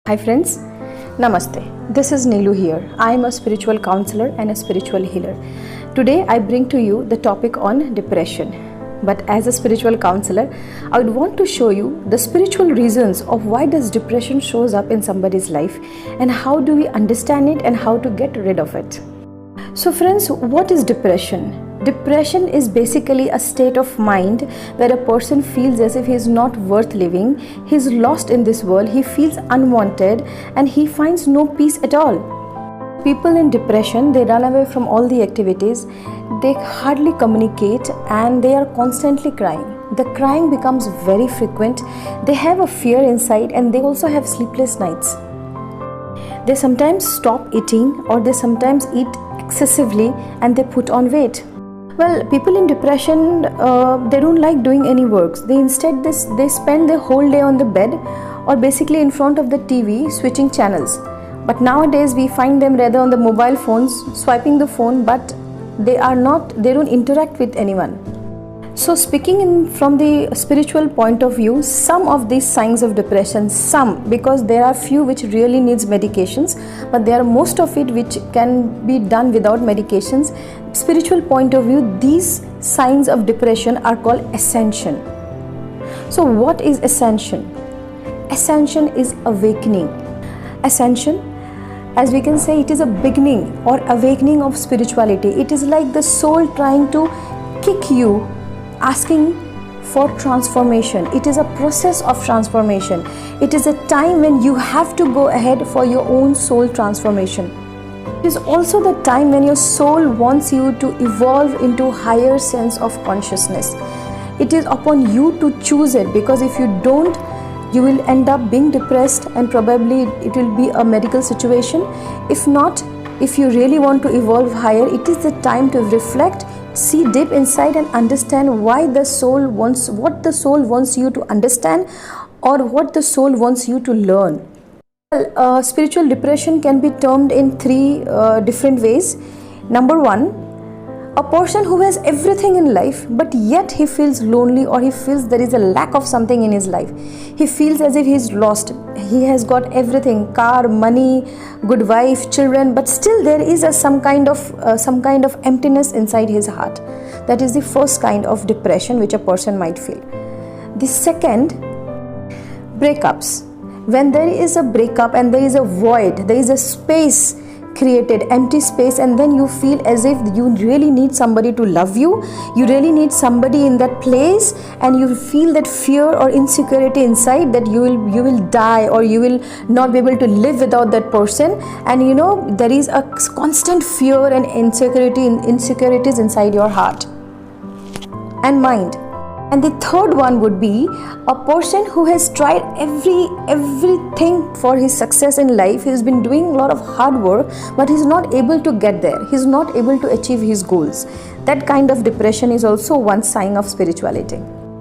Hi friends, Namaste. This is Neelu here. I am a spiritual counselor and a spiritual healer. Today I bring to you the topic on depression. But as a spiritual counselor, I would want to show you the spiritual reasons of why does depression shows up in somebody's life and how do we understand it and how to get rid of it. So friends, what is depression? Depression is basically a state of mind where a person feels as if he is not worth living, he is lost in this world, he feels unwanted and he finds no peace at all. People in depression, they run away from all the activities, they hardly communicate and they are constantly crying. The crying becomes very frequent, they have a fear inside and they also have sleepless nights. They sometimes stop eating or they sometimes eat excessively and they put on weight. Well, people in depression, they don't like doing any works. They spend their whole day on the bed or basically in front of the TV switching channels. But nowadays we find them rather on the mobile phones swiping the phone, but they don't interact with anyone. So speaking from the spiritual point of view, some of these signs of depression, because there are few which really needs medications, but there are most of it which can be done without medications. Spiritual point of view, these signs of depression are called ascension. So what is ascension? Ascension is awakening. Ascension, as we can say, it is a beginning or awakening of spirituality. It is like the soul trying to kick you, asking for transformation. It is a process of transformation. It is a time when you have to go ahead for your own soul transformation. It is also the time when your soul wants you to evolve into higher sense of consciousness. It is upon you to choose it, because if you don't, you will end up being depressed and probably it will be a medical situation. If not, if you really want to evolve higher, it is the time to reflect, see deep inside and understand what the soul wants you to understand or what the soul wants you to learn. Well, spiritual depression can be termed in three different ways. Number one, a person who has everything in life but yet he feels lonely or he feels there is a lack of something in his life. He feels as if he is lost. He has got everything, car, money, good wife, children, but still there is some kind of emptiness inside his heart. That is the first kind of depression which a person might feel. The second, breakups. When there is a breakup and there is a void, there is a space created, empty space, and then you feel as if you really need somebody to love you, you really need somebody in that place, and you feel that fear or insecurity inside that you will die or you will not be able to live without that person, and there is a constant fear and insecurities inside your heart and mind. And the third one would be a person who has tried everything for his success in life. He's been doing a lot of hard work, but he's not able to get there. He's not able to achieve his goals. That kind of depression is also one sign of spirituality.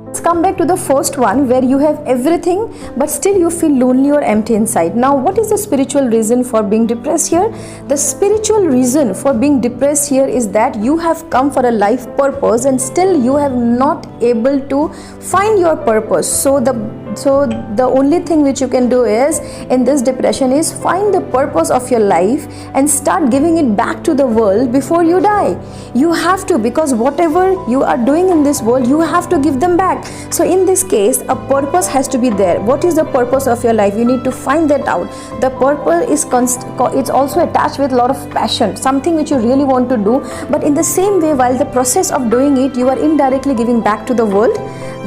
Let's come back to the first one, where you have everything but still you feel lonely or empty inside. Now, what is the spiritual reason for being depressed here? The spiritual reason for being depressed here is that you have come for a life purpose and still you have not able to find your purpose. So the only thing which you can do is in this depression is find the purpose of your life and start giving it back to the world before you die. You have to, because whatever you are doing in this world, you have to give them back. So in this case, a purpose has to be there. What is the purpose of your life? You need to find that out. The purpose is it's also attached with a lot of passion, something which you really want to do, but in the same way, while the process of doing it, you are indirectly giving back to the world.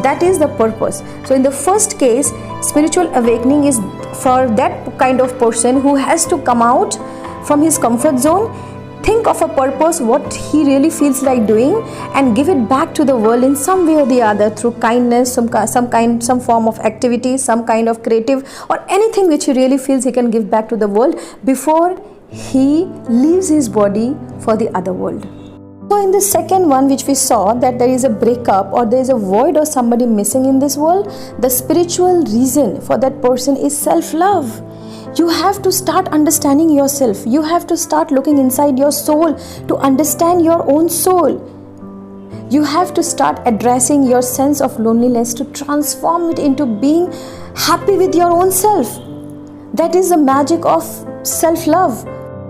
That is the purpose. So in the first case, spiritual awakening is for that kind of person who has to come out from his comfort zone, think of a purpose, what he really feels like doing, and give it back to the world in some way or the other, through kindness, some form of activity, some kind of creative or anything which he really feels he can give back to the world before he leaves his body for the other world. So in the second one, which we saw, that there is a breakup or there is a void or somebody missing in this world, the spiritual reason for that person is self-love. You have to start understanding yourself. You have to start looking inside your soul to understand your own soul. You have to start addressing your sense of loneliness to transform it into being happy with your own self. That is the magic of self-love.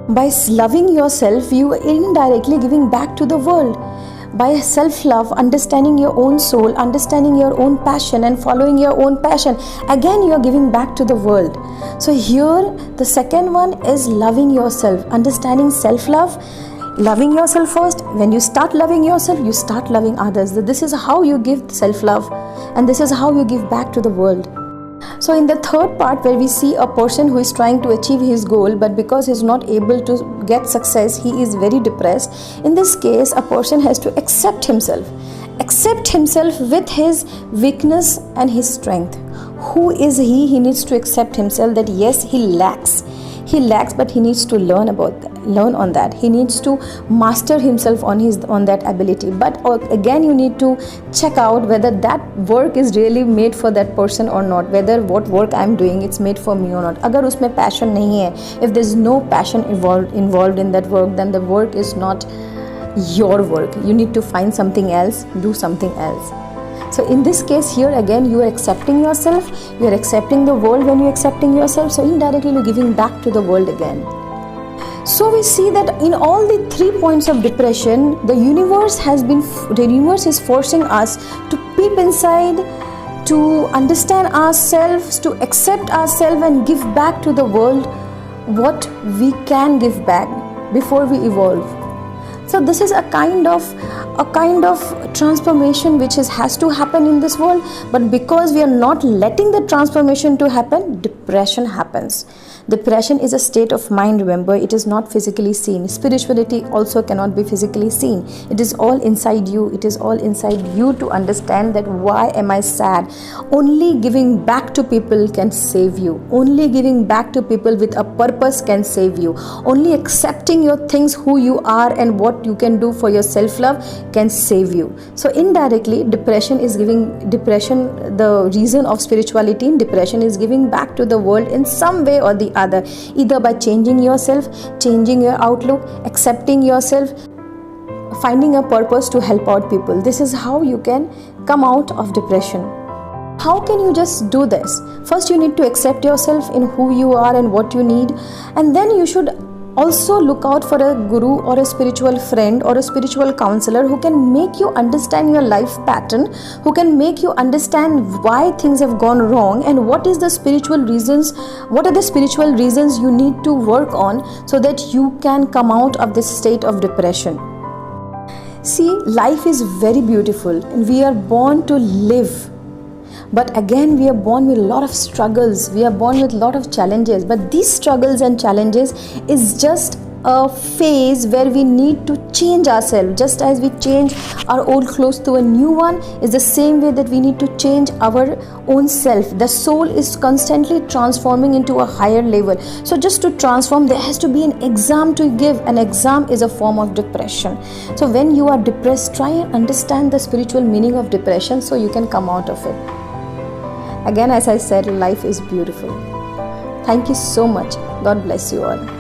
By loving yourself, you are indirectly giving back to the world. By self-love, understanding your own soul, understanding your own passion and following your own passion, again you are giving back to the world. So here the second one is loving yourself, understanding self-love, loving yourself first. When you start loving yourself, you start loving others. This is how you give self-love, and this is how you give back to the world. So in the third part, where we see a person who is trying to achieve his goal, but because he is not able to get success, he is very depressed. In this case, a person has to accept himself with his weakness and his strength. Who is he? He needs to accept himself that yes, he lacks, but he needs to learn on that. He needs to master himself on that ability. But again, you need to check out whether that work is really made for that person or not, whether what work I am doing it's made for me or not. Agar usme passion nahi hai, if there's no passion involved in that work, then the work is not your work. You need to find something else, do something else. So in this case here, again you are accepting yourself, you are accepting the world. When you are accepting yourself, so indirectly you are giving back to the world again. So we see that in all the 3 points of depression, the universe is forcing us to peep inside, to understand ourselves, to accept ourselves and give back to the world what we can give back before we evolve. So this is a kind of transformation which has to happen in this world, but because we are not letting the transformation to happen, depression happens. Depression is a state of mind, remember, it is not physically seen. Spirituality also cannot be physically seen. It is all inside you. It is all inside you to understand that why am I sad? Only giving back to people can save you. Only giving back to people with a purpose can save you. Only accepting your things, who you are and what you can do for your self-love can save you. So indirectly, the reason of spirituality in depression is giving back to the world in some way or the other, either by changing yourself, changing your outlook, accepting yourself, finding a purpose to help out people. This is how you can come out of depression. How can you just do this? First, you need to accept yourself in who you are and what you need, and then you should also look out for a guru or a spiritual friend or a spiritual counselor who can make you understand your life pattern, who can make you understand why things have gone wrong and what are the spiritual reasons you need to work on so that you can come out of this state of depression. See, life is very beautiful and we are born to live. But again, we are born with a lot of struggles. We are born with a lot of challenges. But these struggles and challenges is just a phase where we need to change ourselves. Just as we change our old clothes to a new one, is the same way that we need to change our own self. The soul is constantly transforming into a higher level. So just to transform, there has to be an exam to give. An exam is a form of depression. So when you are depressed, try and understand the spiritual meaning of depression so you can come out of it. Again, as I said, life is beautiful. Thank you so much. God bless you all.